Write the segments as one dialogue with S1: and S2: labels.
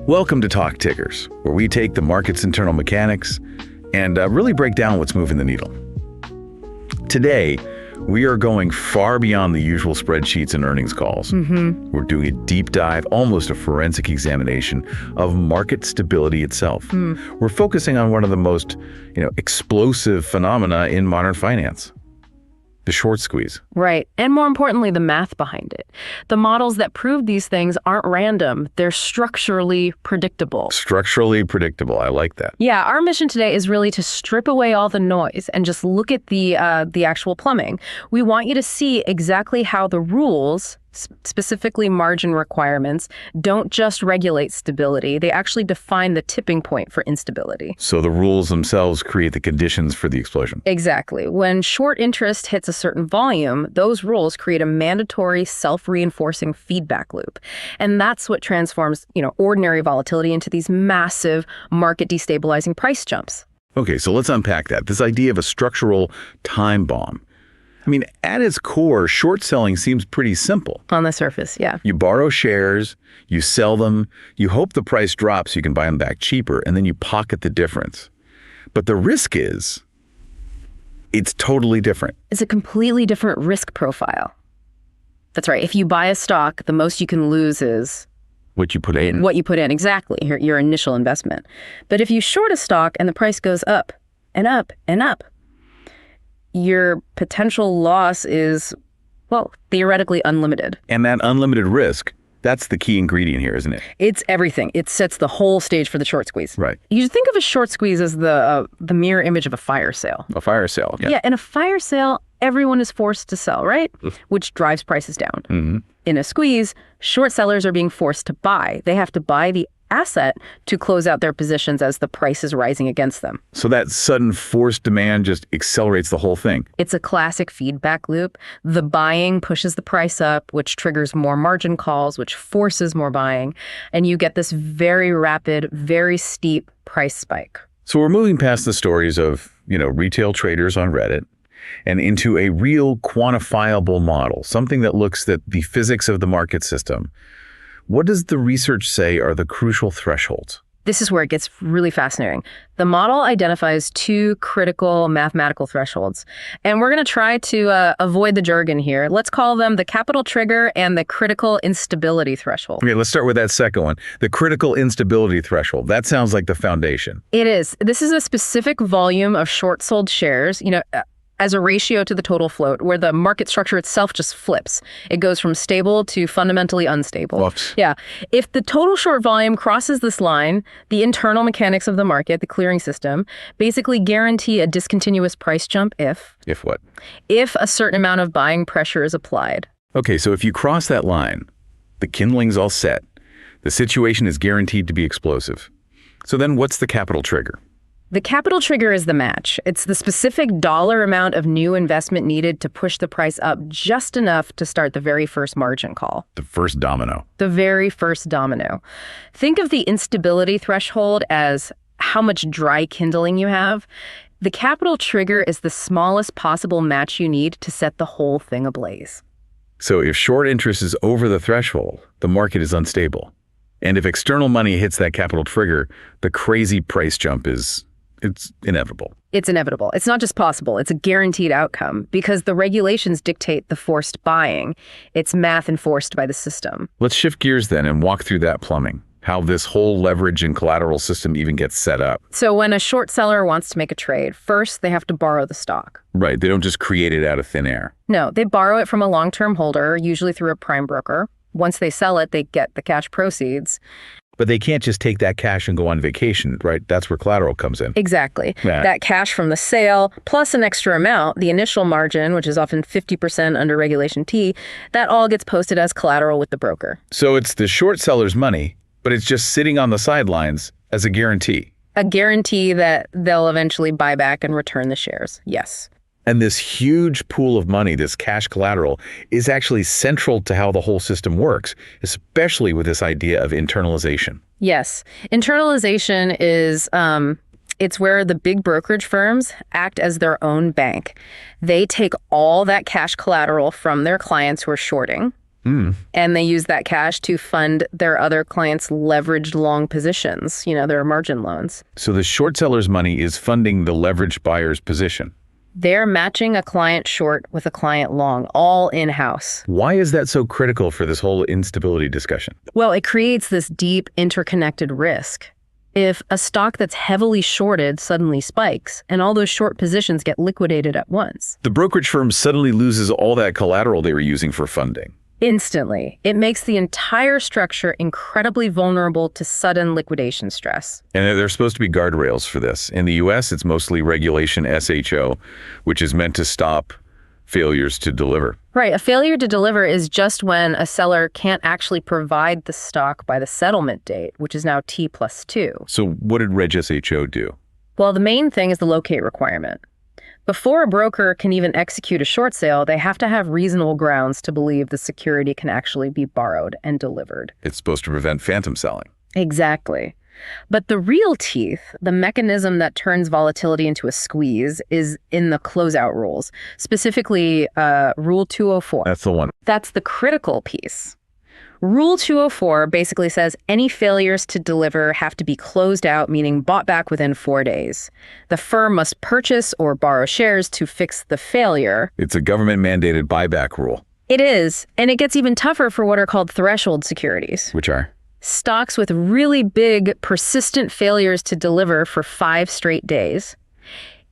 S1: Welcome to Talk Tickers, where we take the market's internal mechanics and really break down what's moving the needle. Today, we are going far beyond the usual spreadsheets and earnings calls. We're doing a deep dive, almost a forensic examination of market stability itself. We're focusing on one of the most, explosive phenomena in modern finance. The short squeeze.
S2: Right. And more importantly, the math behind it. The models that prove these things aren't random. They're structurally predictable.
S1: Structurally predictable. I like that.
S2: Yeah. Our mission today is really to strip away all the noise and just look at the actual plumbing. We want you to see exactly how the rules, specifically margin requirements, don't just regulate stability. They actually define the tipping point for instability.
S1: So the rules themselves create the conditions for the explosion.
S2: Exactly. When short interest hits a certain volume, those rules create a mandatory self-reinforcing feedback loop. And that's what transforms, ordinary volatility into these massive market destabilizing price jumps.
S1: Okay, so let's unpack that. This idea of a structural time bomb. At its core, short selling seems pretty simple.
S2: On the surface, yeah.
S1: You borrow shares, you sell them, you hope the price drops so you can buy them back cheaper, and then you pocket the difference. But the risk is, it's totally different.
S2: It's a completely different risk profile. That's right. If you buy a stock, the most you can lose is
S1: what you put in.
S2: What you put in, exactly, your initial investment. But if you short a stock and the price goes up and up and up, your potential loss is, theoretically unlimited.
S1: And that unlimited risk, that's the key ingredient here, isn't it?
S2: It's everything. It sets the whole stage for the short squeeze.
S1: Right.
S2: You think of a short squeeze as the mirror image of a fire sale.
S1: A fire sale.
S2: Yeah, in a fire sale, everyone is forced to sell, right? Which drives prices down. In a squeeze, short sellers are being forced to buy. They have to buy the asset to close out their positions as the price is rising against them.
S1: So that sudden forced demand just accelerates the whole thing.
S2: It's a classic feedback loop. The buying pushes the price up, which triggers more margin calls, which forces more buying. And you get this very rapid, very steep price spike.
S1: So we're moving past the stories of, retail traders on Reddit and into a real quantifiable model, something that looks at the physics of the market system. What does the research say are the crucial thresholds?
S2: This is where it gets really fascinating. The model identifies two critical mathematical thresholds, and we're going to try to avoid the jargon here. Let's call them the capital trigger and the critical instability threshold.
S1: Okay, let's start with that second one. The critical instability threshold. That sounds like the foundation.
S2: It is. This is a specific volume of short sold shares, as a ratio to the total float, where the market structure itself just flips. It goes from stable to fundamentally unstable.
S1: Whoops.
S2: Yeah. If the total short volume crosses this line, the internal mechanics of the market, the clearing system, basically guarantee a discontinuous price jump if...
S1: If what?
S2: If a certain amount of buying pressure is applied.
S1: Okay, so if you cross that line, the kindling's all set. The situation is guaranteed to be explosive. So then what's the capital trigger?
S2: The capital trigger is the match. It's the specific dollar amount of new investment needed to push the price up just enough to start the very first margin call.
S1: The first domino.
S2: The very first domino. Think of the instability threshold as how much dry kindling you have. The capital trigger is the smallest possible match you need to set the whole thing ablaze.
S1: So if short interest is over the threshold, the market is unstable. And if external money hits that capital trigger, the crazy price jump it's inevitable.
S2: It's inevitable. It's not just possible. It's a guaranteed outcome because the regulations dictate the forced buying. It's math enforced by the system.
S1: Let's shift gears then and walk through that plumbing, how this whole leverage and collateral system even gets set up.
S2: So when a short seller wants to make a trade, first they have to borrow the stock.
S1: Right. They don't just create it out of thin air.
S2: No, they borrow it from a long-term holder, usually through a prime broker. Once they sell it, they get the cash proceeds.
S1: But they can't just take that cash and go on vacation, right? That's where collateral comes in.
S2: Exactly. That cash from the sale, plus an extra amount, the initial margin, which is often 50% under Regulation T, that all gets posted as collateral with the broker.
S1: So it's the short seller's money, but it's just sitting on the sidelines as a guarantee.
S2: A guarantee that they'll eventually buy back and return the shares. Yes.
S1: And this huge pool of money, this cash collateral, is actually central to how the whole system works, especially with this idea of internalization.
S2: Yes. Internalization is it's where the big brokerage firms act as their own bank. They take all that cash collateral from their clients who are shorting, And they use that cash to fund their other clients' leveraged long positions, their margin loans.
S1: So the short seller's money is funding the leveraged buyer's position.
S2: They're matching a client short with a client long, all in-house.
S1: Why is that so critical for this whole instability discussion?
S2: Well, it creates this deep interconnected risk. If a stock that's heavily shorted suddenly spikes, and all those short positions get liquidated at once.
S1: The brokerage firm suddenly loses all that collateral they were using for funding.
S2: Instantly. It makes the entire structure incredibly vulnerable to sudden liquidation stress.
S1: And there's supposed to be guardrails for this. In the US, it's mostly Regulation SHO, which is meant to stop failures to deliver.
S2: Right. A failure to deliver is just when a seller can't actually provide the stock by the settlement date, which is now T+2.
S1: So what did Reg SHO do?
S2: Well, the main thing is the locate requirement. Before a broker can even execute a short sale, they have to have reasonable grounds to believe the security can actually be borrowed and delivered.
S1: It's supposed to prevent phantom selling.
S2: Exactly. But the real teeth, the mechanism that turns volatility into a squeeze, is in the closeout rules, specifically Rule 204.
S1: That's the one.
S2: That's the critical piece. Rule 204 basically says any failures to deliver have to be closed out, meaning bought back within 4 days. The firm must purchase or borrow shares to fix the failure.
S1: It's a government-mandated buyback rule.
S2: It is, and it gets even tougher for what are called threshold securities.
S1: Which are?
S2: Stocks with really big, persistent failures to deliver for 5 straight days.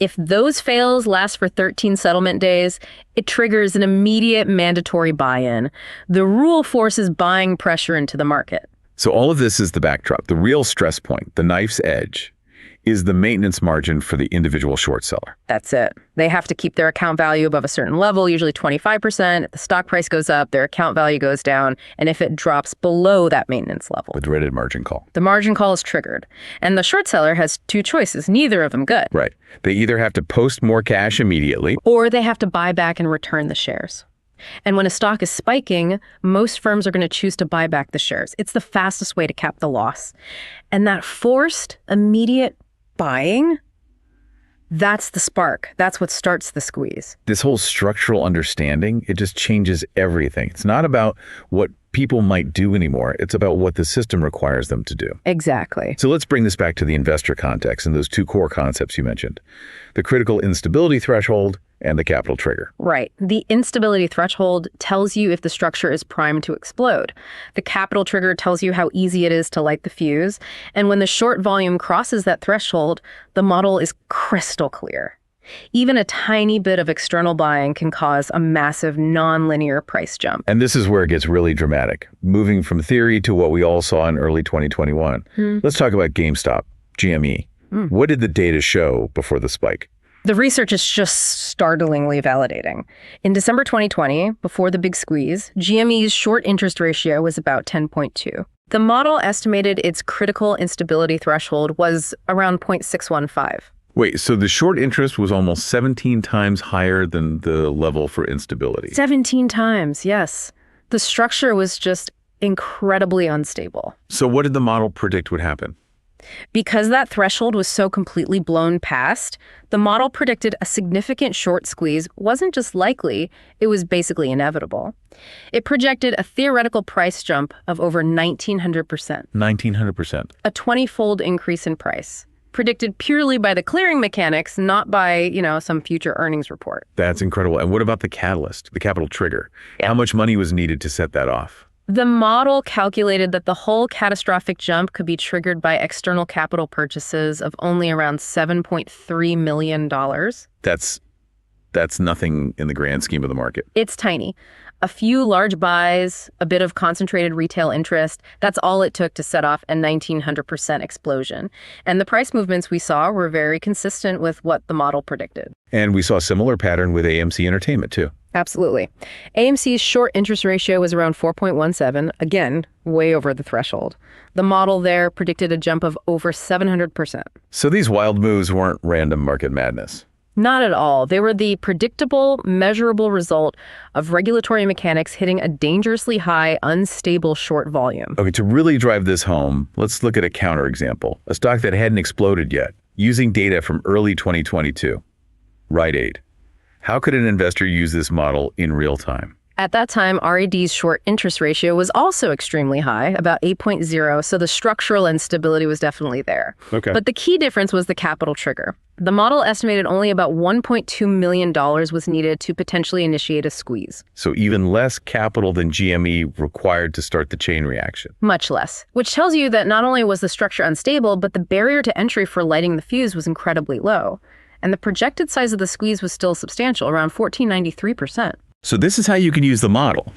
S2: If those fails last for 13 settlement days, it triggers an immediate mandatory buy-in. The rule forces buying pressure into the market.
S1: So all of this is the backdrop. The real stress point, the knife's edge, is the maintenance margin for the individual short seller.
S2: That's it. They have to keep their account value above a certain level, usually 25%. If the stock price goes up, their account value goes down. And if it drops below that maintenance level,
S1: The dreaded margin call.
S2: the margin call is triggered. And the short seller has 2 choices, neither of them good.
S1: Right. They either have to post more cash immediately,
S2: Or they have to buy back and return the shares. And when a stock is spiking, most firms are going to choose to buy back the shares. It's the fastest way to cap the loss. And that forced, immediate buying, that's the spark. That's what starts the squeeze.
S1: this whole structural understanding, it just changes everything. It's not about what people might do anymore. It's about what the system requires them to do.
S2: Exactly.
S1: So let's bring this back to the investor context and those 2 core concepts you mentioned, the critical instability threshold and the capital trigger.
S2: Right. The instability threshold tells you if the structure is primed to explode. The capital trigger tells you how easy it is to light the fuse. And when the short volume crosses that threshold, the model is crystal clear. Even a tiny bit of external buying can cause a massive nonlinear price jump.
S1: And this is where it gets really dramatic, moving from theory to what we all saw in early 2021. Let's talk about GameStop, GME. What did the data show before the spike?
S2: The research is just startlingly validating. In December 2020, before the big squeeze, GME's short interest ratio was about 10.2. The model estimated its critical instability threshold was around 0.615.
S1: Wait, so the short interest was almost 17 times higher than the level for instability.
S2: 17 times, yes. The structure was just incredibly unstable.
S1: So what did the model predict would happen?
S2: Because that threshold was so completely blown past, the model predicted a significant short squeeze wasn't just likely, it was basically inevitable. It projected a theoretical price jump of over 1,900%.
S1: 1,900%.
S2: A 20-fold increase in price, predicted purely by the clearing mechanics, not by, some future earnings report.
S1: That's incredible. And what about the catalyst, the capital trigger?
S2: Yeah.
S1: How much money was needed to set that off?
S2: The model calculated that the whole catastrophic jump could be triggered by external capital purchases of only around $7.3 million.
S1: That's nothing in the grand scheme of the market.
S2: It's tiny. A few large buys, a bit of concentrated retail interest, that's all it took to set off a 1,900% explosion. And the price movements we saw were very consistent with what the model predicted.
S1: And we saw a similar pattern with AMC Entertainment, too.
S2: Absolutely. AMC's short interest ratio was around 4.17, again, way over the threshold. The model there predicted a jump of over 700%.
S1: So these wild moves weren't random market madness.
S2: Not at all. They were the predictable, measurable result of regulatory mechanics hitting a dangerously high, unstable short volume.
S1: Okay, to really drive this home, let's look at a counterexample, a stock that hadn't exploded yet, using data from early 2022, Rite Aid. How could an investor use this model in real time?
S2: At that time, RED's short interest ratio was also extremely high, about 8.0, so the structural instability was definitely there.
S1: Okay.
S2: But the key difference was the capital trigger. The model estimated only about $1.2 million was needed to potentially initiate a squeeze.
S1: So even less capital than GME required to start the chain reaction.
S2: Much less, which tells you that not only was the structure unstable, but the barrier to entry for lighting the fuse was incredibly low. And the projected size of the squeeze was still substantial, around 1493%.
S1: So this is how you can use the model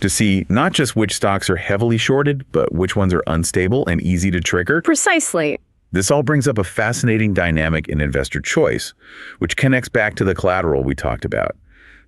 S1: to see not just which stocks are heavily shorted, but which ones are unstable and easy to trigger.
S2: Precisely.
S1: This all brings up a fascinating dynamic in investor choice, which connects back to the collateral we talked about,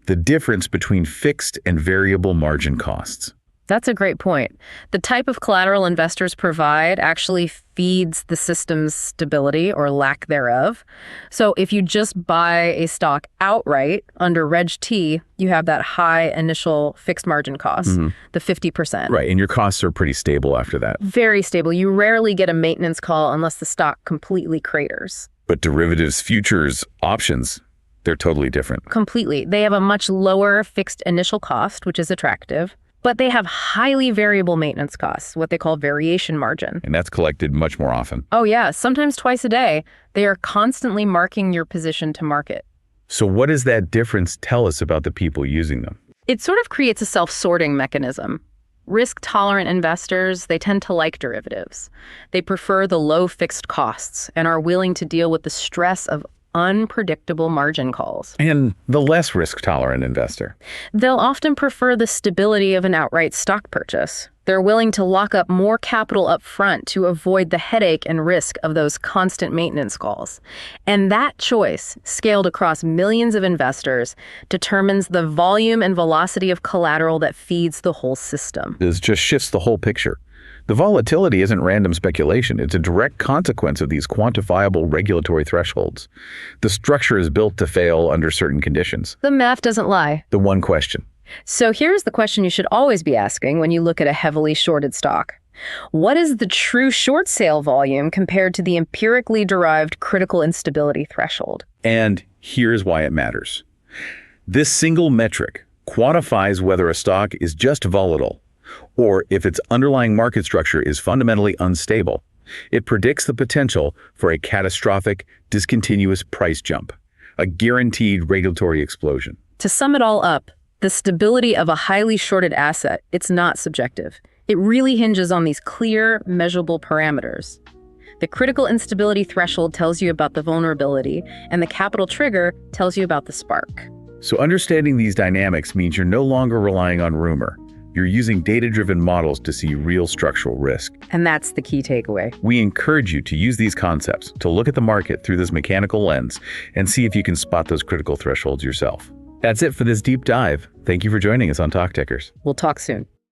S1: the difference between fixed and variable margin costs.
S2: That's a great point. The type of collateral investors provide actually feeds the system's stability or lack thereof. So if you just buy a stock outright under Reg T, you have that high initial fixed margin cost, the 50%.
S1: Right, and your costs are pretty stable after that.
S2: Very stable. You rarely get a maintenance call unless the stock completely craters.
S1: But derivatives, futures, options, they're totally different.
S2: Completely. They have a much lower fixed initial cost, which is attractive. But they have highly variable maintenance costs, what they call variation margin.
S1: And that's collected much more often.
S2: Oh yeah, sometimes twice a day. They are constantly marking your position to market.
S1: So what does that difference tell us about the people using them?
S2: It sort of creates a self-sorting mechanism. Risk-tolerant investors, they tend to like derivatives. They prefer the low fixed costs and are willing to deal with the stress of unpredictable margin calls.
S1: And the less risk-tolerant investor?
S2: They'll often prefer the stability of an outright stock purchase. They're willing to lock up more capital up front to avoid the headache and risk of those constant maintenance calls. And that choice, scaled across millions of investors, determines the volume and velocity of collateral that feeds the whole system.
S1: This just shifts the whole picture. The volatility isn't random speculation. It's a direct consequence of these quantifiable regulatory thresholds. The structure is built to fail under certain conditions.
S2: The math doesn't lie.
S1: The one question.
S2: So here's the question you should always be asking when you look at a heavily shorted stock. What is the true short sale volume compared to the empirically derived critical instability threshold?
S1: And here's why it matters. This single metric quantifies whether a stock is just volatile, or if its underlying market structure is fundamentally unstable. It predicts the potential for a catastrophic, discontinuous price jump, a guaranteed regulatory explosion.
S2: To sum it all up, the stability of a highly shorted asset, it's not subjective. It really hinges on these clear, measurable parameters. The critical instability threshold tells you about the vulnerability, and the capital trigger tells you about the spark.
S1: So understanding these dynamics means you're no longer relying on rumor. You're using data-driven models to see real structural risk.
S2: And that's the key takeaway.
S1: We encourage you to use these concepts to look at the market through this mechanical lens and see if you can spot those critical thresholds yourself. That's it for this deep dive. Thank you for joining us on Talk Tickers.
S2: We'll talk soon.